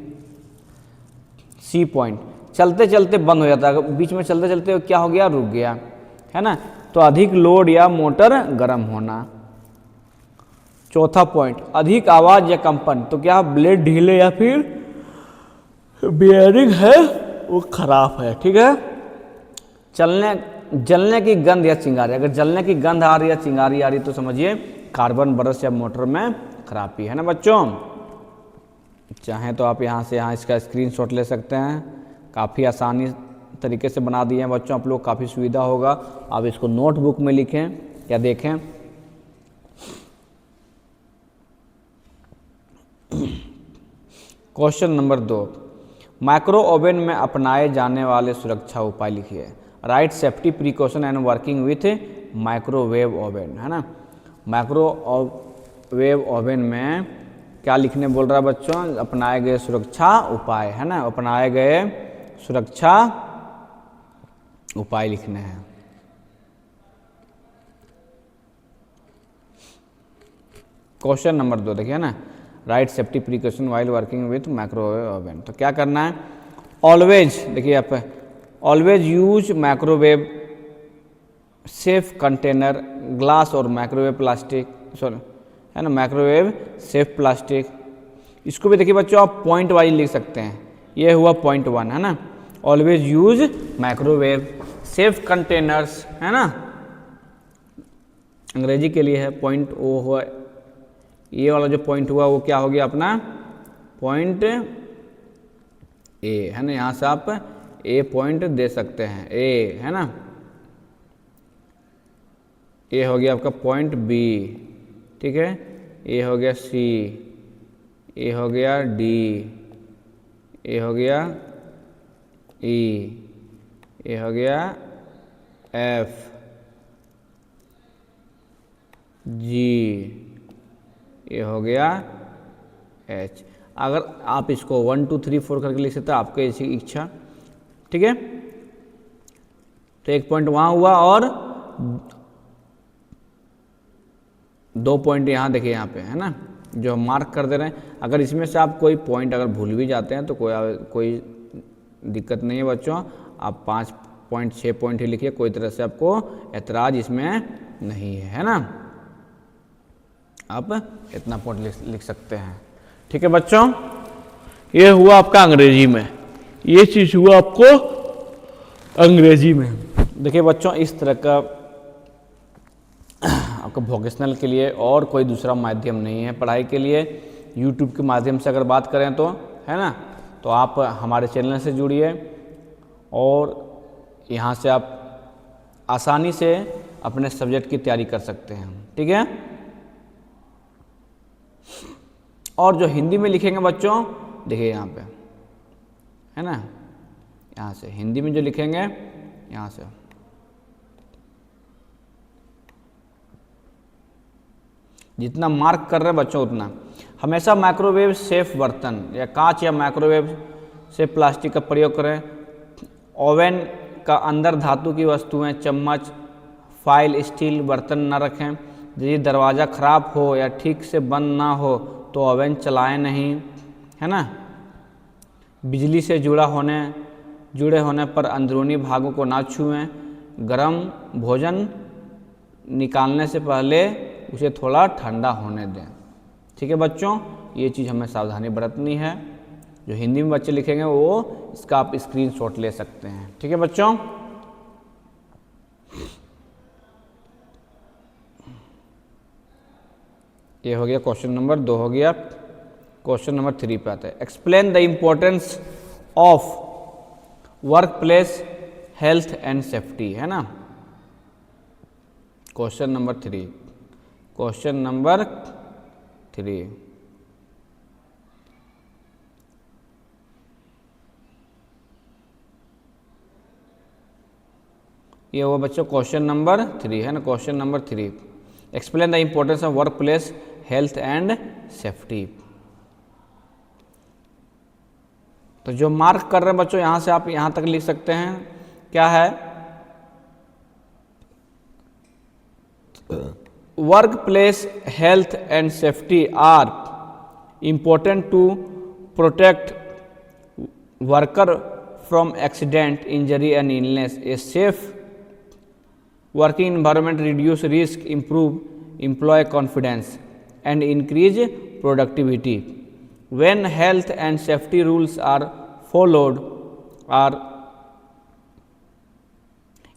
सी पॉइंट, चलते चलते बंद हो जाता है, बीच में चलते चलते क्या हो गया, रुक गया, है ना, तो अधिक लोड या मोटर गर्म होना। चौथा पॉइंट, अधिक आवाज या कंपन, तो क्या ब्लेड ढीले या फिर बियरिंग है वो खराब है, ठीक है। जलने की गंध या चिंगारी, अगर जलने की गंध आ रही है, चिंगारी आ रही, तो समझिए कार्बन ब्रश या मोटर में खराबी है ना बच्चों। चाहें तो आप यहाँ से यहाँ इसका स्क्रीनशॉट ले सकते हैं, काफ़ी आसानी तरीके से बना दिए हैं बच्चों, आप लोग काफ़ी सुविधा होगा। आप इसको नोटबुक में लिखें या देखें। क्वेश्चन नंबर 2, माइक्रो ओवन में अपनाए जाने वाले सुरक्षा उपाय लिखिए। Right safety precaution and working with microwave oven, है ना। माइक्रोवेव ओवन में क्या लिखने बोल रहा है बच्चों, अपनाए गए सुरक्षा उपाय, है ना, अपनाए गए सुरक्षा उपाय लिखने हैं। क्वेश्चन नंबर 2 देखिए ना, right safety precaution while working with microwave oven, तो क्या करना है, ऑलवेज, देखिए आप always use microwave safe container, glass और माइक्रोवेव प्लास्टिक, सॉरी, है ना, माइक्रोवेव सेफ प्लास्टिक। इसको भी देखिए बच्चों आप पॉइंट वाइज लिख सकते हैं, ये हुआ पॉइंट 1, है ना, always use microwave safe containers, है ना, अंग्रेजी के लिए है। पॉइंट ओ हुआ, ये वाला जो पॉइंट हुआ वो क्या हो गया अपना पॉइंट ए, है ना, यहाँ से आप ए पॉइंट दे सकते हैं, ए, है ना, ये हो गया आपका पॉइंट बी, ठीक है, ये हो गया सी, ये हो गया डी, ये हो गया ई, ये हो गया एफ, जी, ये हो गया एच। अगर आप इसको 1 2 3 4 करके लिख सकते हैं, आपके ऐसी इच्छा, ठीक है। तो एक पॉइंट वहाँ हुआ और 2 पॉइंट यहाँ देखिए, यहाँ पे है ना, जो हम मार्क कर दे रहे हैं। अगर इसमें से आप कोई पॉइंट अगर भूल भी जाते हैं तो कोई दिक्कत नहीं है बच्चों, आप 5 पॉइंट 6 पॉइंट ही लिखिए, कोई तरह से आपको एतराज़ इसमें नहीं है ना। आप इतना पॉइंट लिख सकते हैं। ठीक है बच्चों, ये हुआ आपका अंग्रेजी में, ये चीज़ हुआ आपको अंग्रेजी में। देखिए बच्चों, इस तरह का आपका वोकेशनल के लिए और कोई दूसरा माध्यम नहीं है पढ़ाई के लिए। यूट्यूब के माध्यम से अगर बात करें तो, है ना, तो आप हमारे चैनल से जुड़िए और यहाँ से आप आसानी से अपने सब्जेक्ट की तैयारी कर सकते हैं। ठीक है, और जो हिंदी में लिखेंगे बच्चों, देखिए यहाँ पे, है ना, यहाँ से हिंदी में जो लिखेंगे, यहाँ से जितना मार्क कर रहे हैं बच्चों उतना। हमेशा माइक्रोवेव सेफ बर्तन या कांच या माइक्रोवेव से प्लास्टिक का प्रयोग करें। ओवन का अंदर धातु की वस्तुएं, चम्मच, फाइल, स्टील बर्तन न रखें। यदि दरवाज़ा खराब हो या ठीक से बंद ना हो तो ओवन चलाएं नहीं, है ना। बिजली से जुड़े होने पर अंदरूनी भागों को ना छुएं। गर्म भोजन निकालने से पहले उसे थोड़ा ठंडा होने दें। ठीक है बच्चों, ये चीज़ हमें सावधानी बरतनी है। जो हिंदी में बच्चे लिखेंगे वो इसका आप स्क्रीनशॉट ले सकते हैं। ठीक है बच्चों, ये हो गया क्वेश्चन नंबर 2 हो गया। क्वेश्चन नंबर 3 पे आते हैं। Explain the importance of work place health and safety, है ना। क्वेश्चन नंबर 3, क्वेश्चन नंबर 3, ये हुआ बच्चों क्वेश्चन नंबर 3, है ना। Question number 3, explain the importance of work place health and safety. तो जो मार्क कर रहे हैं बच्चों, यहां से आप यहां तक लिख सकते हैं। क्या है, work place health and safety are important to protect worker from accident, injury and illness. A safe working environment reduce risk, improve employee confidence and increase productivity. When health and safety rules are followed,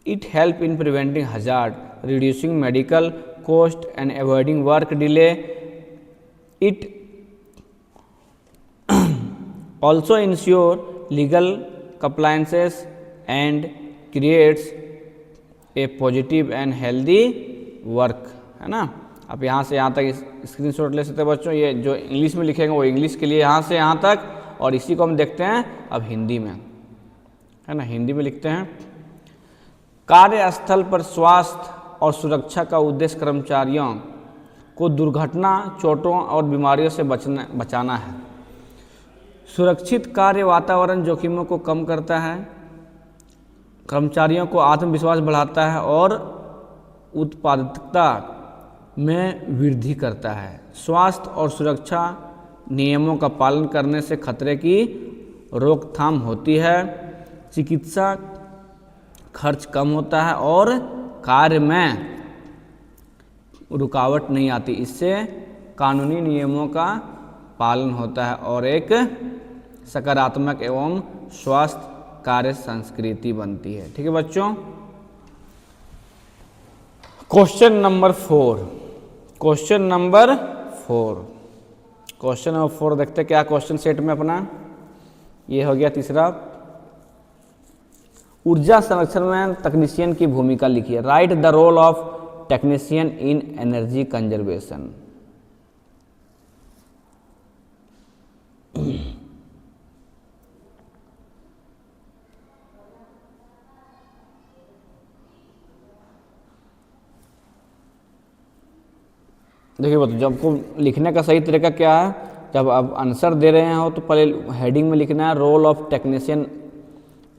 it help in preventing hazard, reducing medical cost and avoiding work delay. It also ensure legal compliances and creates A positive and healthy work, है ना। आप यहाँ से यहाँ तक स्क्रीनशॉट ले सकते हैं बच्चों। ये जो इंग्लिश में लिखेंगे वो इंग्लिश के लिए यहाँ से यहाँ तक, और इसी को हम देखते हैं अब हिंदी में, है ना। हिंदी में लिखते हैं, कार्यस्थल पर स्वास्थ्य और सुरक्षा का उद्देश्य कर्मचारियों को दुर्घटना, चोटों और बीमारियों से बचाना है। सुरक्षित कार्य वातावरण जोखिमों को कम करता है, कर्मचारियों को आत्मविश्वास बढ़ाता है और उत्पादकता में वृद्धि करता है। स्वास्थ्य और सुरक्षा नियमों का पालन करने से खतरे की रोकथाम होती है, चिकित्सा खर्च कम होता है और कार्य में रुकावट नहीं आती। इससे कानूनी नियमों का पालन होता है और एक सकारात्मक एवं स्वस्थ कार्य संस्कृति बनती है। ठीक है बच्चों, क्वेश्चन नंबर 4, क्वेश्चन नंबर 4 देखते हैं क्या क्वेश्चन सेट में अपना। ये हो गया तीसरा, ऊर्जा संरक्षण में तकनीशियन की भूमिका लिखिए। Write the role of technician in energy conservation. देखिए बच्चों, जब आपको लिखने का सही तरीका क्या है, जब आप आंसर दे रहे हो तो पहले हेडिंग में लिखना है role of technician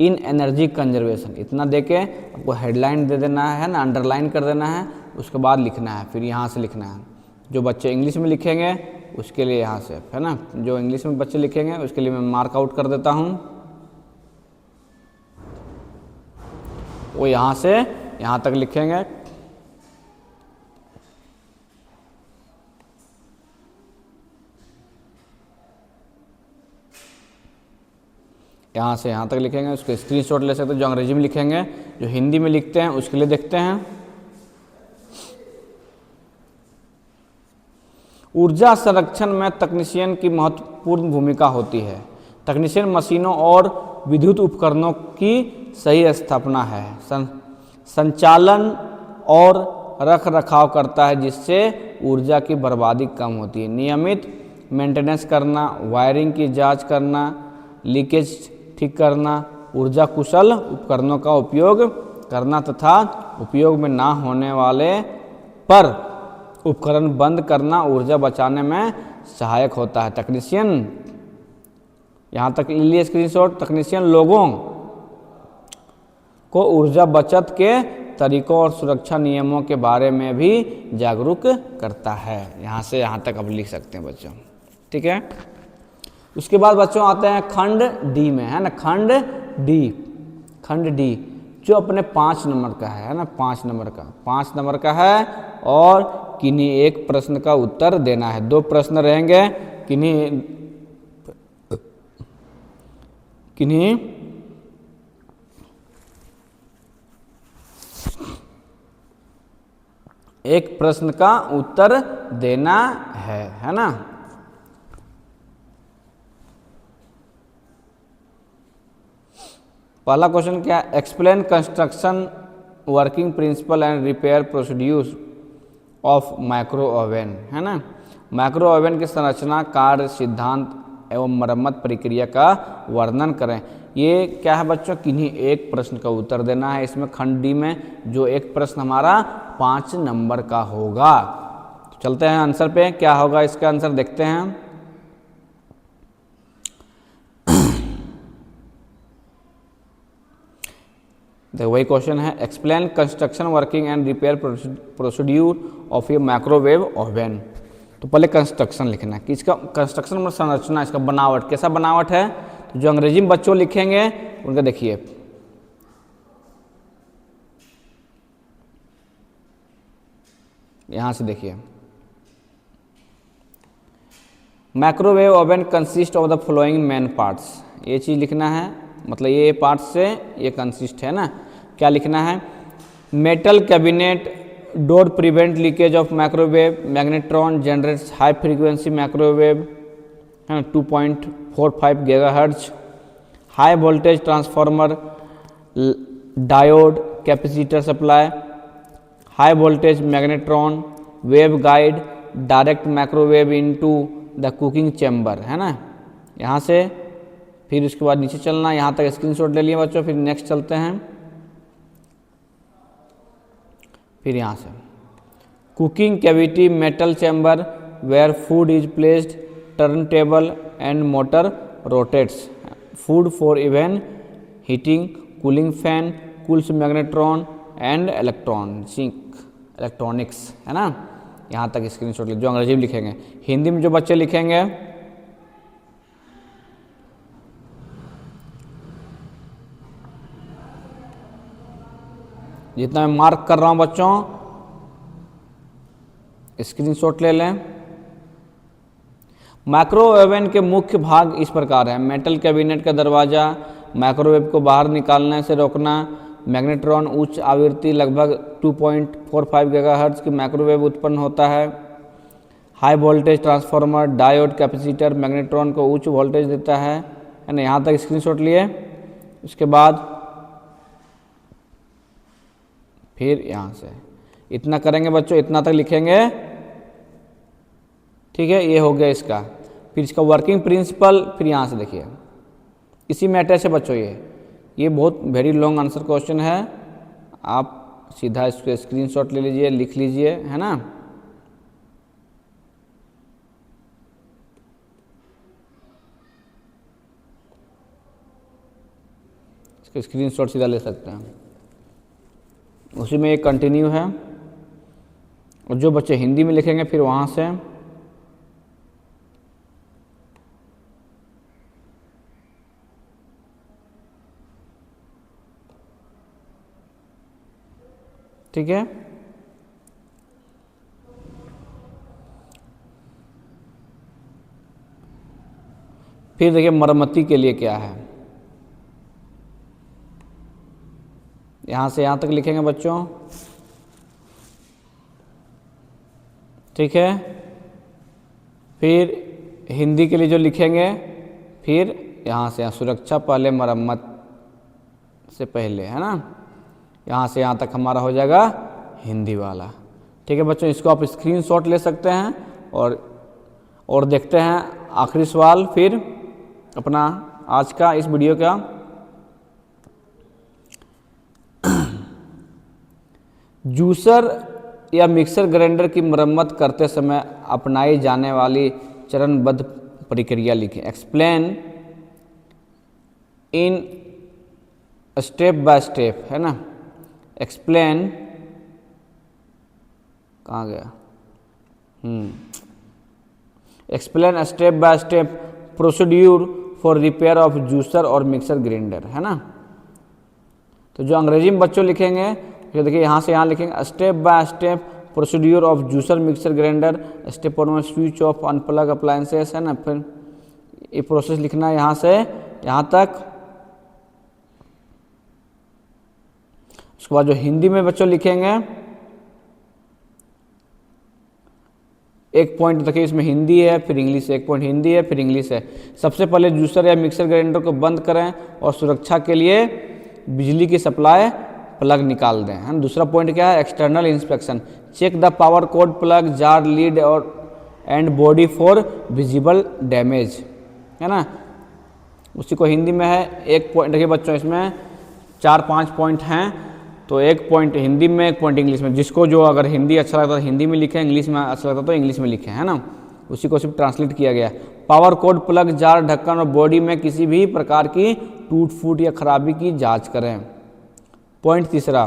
in energy conservation. इतना देके आपको हेडलाइन दे देना है ना, अंडरलाइन कर देना है, उसके बाद लिखना है, फिर यहाँ से लिखना है। जो बच्चे इंग्लिश में लिखेंगे उसके लिए यहाँ से है ना, जो इंग्लिश में बच्चे लिखेंगे उसके लिए मैं मार्क आउट कर देता हूँ। वो यहाँ से यहाँ तक लिखेंगे। यहाँ से यहाँ तक लिखेंगे, उसके स्क्रीनशॉट ले सकते हैं। जो अंग्रेजी में लिखेंगे, जो हिंदी में लिखते हैं उसके लिए देखते हैं। ऊर्जा संरक्षण में तकनीशियन की महत्वपूर्ण भूमिका होती है। तकनीशियन मशीनों और विद्युत उपकरणों की सही स्थापना है, संचालन और रख रखाव करता है, जिससे ऊर्जा की बर्बादी कम होती है। नियमित मेंटेनेंस करना, वायरिंग की जांच करना, लीकेज ठीक करना, ऊर्जा कुशल उपकरणों का उपयोग करना तथा उपयोग में ना होने वाले पर उपकरण बंद करना ऊर्जा बचाने में सहायक होता है। तकनीशियन, यहाँ तक ले लिए स्क्रीनशॉट। तकनीशियन लोगों को ऊर्जा बचत के तरीकों और सुरक्षा नियमों के बारे में भी जागरूक करता है। यहाँ से यहाँ तक अब लिख सकते हैं बच्चों, ठीक है। उसके बाद बच्चों आते हैं खंड डी में, है ना, खंड डी जो अपने 5 नंबर का है ना, 5 नंबर का है और किन्हीं एक प्रश्न का उत्तर देना है। 2 प्रश्न रहेंगे, किन्हीं एक प्रश्न का उत्तर देना है ना। पहला क्वेश्चन क्या है? Explain construction working principle and repair procedures of micro oven, है ना। माइक्रो ओवन की संरचना, कार्य, सिद्धांत एवं मरम्मत प्रक्रिया का वर्णन करें। ये क्या है बच्चों? किन्हीं एक प्रश्न का उत्तर देना है। इसमें खंड डी में जो एक प्रश्न हमारा 5 नंबर का होगा। तो चलते हैं आंसर पे, क्या होगा इसका आंसर देखते हैं। देखो वही क्वेश्चन है, explain construction working and repair procedure of A microwave oven. तो पहले कंस्ट्रक्शन लिखना है कि इसका कंस्ट्रक्शन में संरचना, इसका बनावट कैसा बनावट है। तो जो अंग्रेजी में बच्चों लिखेंगे उनका देखिए, यहाँ से देखिए, microwave oven consist of the following main parts. ये चीज़ लिखना है, मतलब ये पार्ट्स से ये कंसिस्ट है ना। क्या लिखना है? Metal cabinet door prevent leakage of microwave, magnetron generates high frequency microwave, है ना, 2.45 gigahertz, high voltage transformer, diode, capacitor supply, high voltage magnetron, wave guide, direct microwave into the cooking chamber, है ना। यहाँ से फिर उसके बाद नीचे चलना, यहाँ तक स्क्रीनशॉट ले लिए बच्चों। फिर नेक्स्ट चलते हैं, फिर यहाँ से cooking cavity metal chamber where food is placed, turn table and motor rotates, food for even heating, cooling fan, cools magnetron and electronics, है ना। यहाँ तक स्क्रीनशॉट ले, जो अंग्रेजी में लिखेंगे। हिंदी में जो बच्चे लिखेंगे, जितना मैं मार्क कर रहा हूं बच्चों, स्क्रीनशॉट ले लें। माइक्रोवेव के मुख्य भाग इस प्रकार है। मेटल कैबिनेट का दरवाजा, माइक्रोवेव को बाहर निकालने से रोकना, मैग्नेट्रॉन उच्च आवृत्ति लगभग 2.45 गीगाहर्ट्ज की माइक्रोवेव उत्पन्न होता है, high voltage transformer, diode, capacitor magnetron को उच्च वोल्टेज देता है ना। यहाँ तक स्क्रीनशॉट लिए। उसके बाद फिर यहाँ से इतना करेंगे बच्चों, इतना तक लिखेंगे, ठीक है। ये हो गया इसका। फिर इसका वर्किंग प्रिंसिपल, फिर यहाँ से देखिए, इसी में अटैच है बच्चों। ये बहुत वेरी लॉन्ग आंसर क्वेश्चन है, आप सीधा इसके स्क्रीनशॉट ले लीजिए, लिख लीजिए, है ना। इसका स्क्रीनशॉट सीधा ले सकते हैं। उसी में एक कंटिन्यू है। और जो बच्चे हिंदी में लिखेंगे फिर वहाँ से ठीक है। फिर देखिए मरम्मती के लिए क्या है, यहाँ से यहाँ तक लिखेंगे बच्चों, ठीक है। फिर हिंदी के लिए जो लिखेंगे, फिर यहाँ से यहाँ सुरक्षा पहले मरम्मत से पहले, है ना, यहाँ से यहाँ तक हमारा हो जाएगा हिंदी वाला, ठीक है बच्चों। इसको आप स्क्रीनशॉट ले सकते हैं और देखते हैं आखिरी सवाल फिर अपना आज का इस वीडियो का। जूसर या मिक्सर ग्राइंडर की मरम्मत करते समय अपनाई जाने वाली चरणबद्ध प्रक्रिया लिखें। Explain in step by step, है ना। एक्सप्लेन कहाँ गया, explain step by step procedure for repair of juicer और मिक्सर ग्राइंडर, है ना। तो जो अंग्रेजी में बच्चों लिखेंगे, देखिए यहाँ से यहाँ लिखेंगे step by step procedure of juicer mixer grinder, step 1 switch off unplug appliances, है ना। फिर ये प्रोसेस लिखना है यहाँ से यहाँ तक। उसके बाद जो हिंदी में बच्चों लिखेंगे, एक पॉइंट देखिए इसमें हिंदी है फिर इंग्लिश है, एक पॉइंट हिंदी है फिर इंग्लिश है। सबसे पहले जूसर या मिक्सर ग्राइंडर को बंद करें और सुरक्षा के लिए बिजली की सप्लाई प्लग निकाल दें, है ना। दूसरा पॉइंट क्या है, external inspection, check the power cord plug jar lead और and body for visible damage, है ना। उसी को हिंदी में है। एक पॉइंट देखिए बच्चों इसमें 4-5 पॉइंट हैं, तो एक पॉइंट हिंदी में एक पॉइंट इंग्लिश में। जिसको जो अगर हिंदी अच्छा लगता है तो हिंदी में लिखें, इंग्लिश में अच्छा लगता है तो इंग्लिश में लिखें, है ना। उसी को सिर्फ ट्रांसलेट किया गया। पावर कोड प्लग जार ढक्कन और बॉडी में किसी भी प्रकार की टूट फूट या खराबी की जांच करें। पॉइंट तीसरा,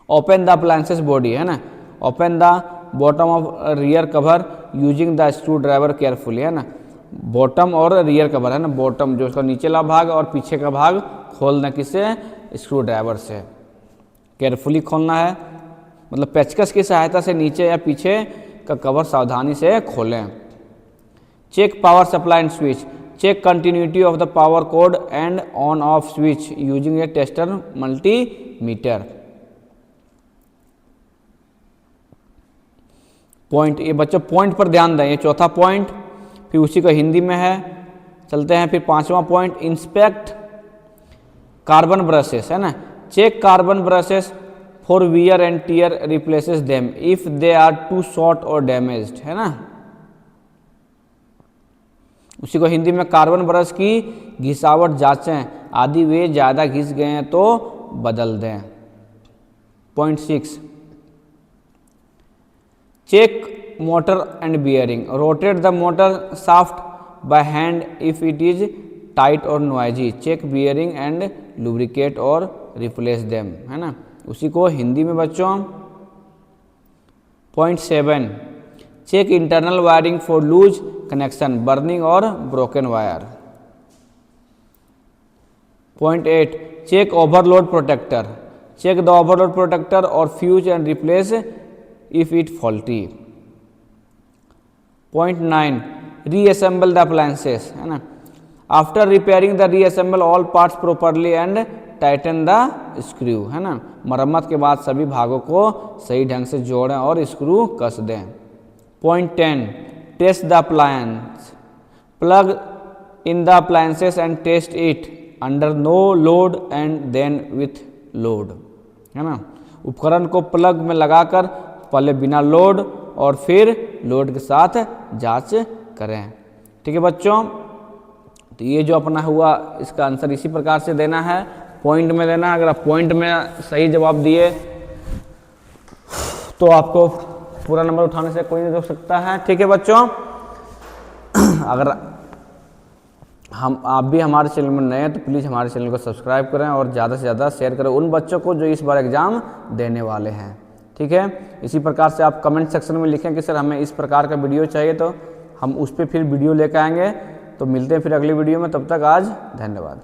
ओपन द अप्लायंसेस बॉडी, है ना। Open the bottom of rear cover using the screw driver carefully, है ना। बॉटम और रियर कवर, है ना, बॉटम जो उसका नीचेला भाग और पीछे का भाग खोलना किससे, स्क्रू ड्राइवर से केयरफुली खोलना है, मतलब पेचकस की सहायता से नीचे या पीछे का कवर सावधानी से खोलें। Check power supply and switch, check continuity of the power cord and on off switch using a tester multimeter. Point, ये बच्चों पॉइंट पर ध्यान दें, ये चौथा पॉइंट, फिर उसी को हिंदी में है। चलते हैं फिर पांचवा पॉइंट, इंस्पेक्ट कार्बन ब्रशेस, है ना। Check carbon brushes for wear and tear, replaces them if they are too short और डैमेज्ड, है ना। उसी को हिंदी में, कार्बन ब्रश की घिसावट जांचें, आदि वे ज़्यादा घिस गए हैं तो बदल दें। Point 6, check motor and bearing, rotate the motor shaft by hand if it is tight और noisy, check bearing and lubricate और रिप्लेस देम, है ना। उसी को हिंदी में बच्चों, point 7, check internal wiring for loose connection, burning और broken wire. Point 8, check overload protector, check the overload protector और fuse and replace if it faulty. Point 9, reassemble the appliances, है ना। After repairing the reassemble all parts properly and Titan the screw, है ना। मरम्मत के बाद सभी भागों को सही ढंग से जोड़ें और स्क्रू कस दें। Point 10, test the appliance, plug in the appliances and test it under no load and then with load, है ना। उपकरण को प्लग में लगाकर पहले बिना लोड और फिर लोड के साथ जांच करें, ठीक है बच्चों। तो ये जो अपना हुआ, इसका आंसर इसी प्रकार से देना है, पॉइंट में देना है। अगर आप पॉइंट में सही जवाब दिए तो आपको पूरा नंबर उठाने से कोई नहीं रोक सकता है, ठीक है बच्चों। अगर आप भी हमारे चैनल में नए हैं तो प्लीज़ हमारे चैनल को सब्सक्राइब करें और ज़्यादा से ज़्यादा शेयर करें उन बच्चों को जो इस बार एग्ज़ाम देने वाले हैं। ठीक है। इसी प्रकार से आप कमेंट सेक्शन में लिखें कि सर हमें इस प्रकार का वीडियो चाहिए, तो हम उस पर फिर वीडियो लेकर आएंगे। तो मिलते हैं फिर अगली वीडियो में, तब तक आज धन्यवाद।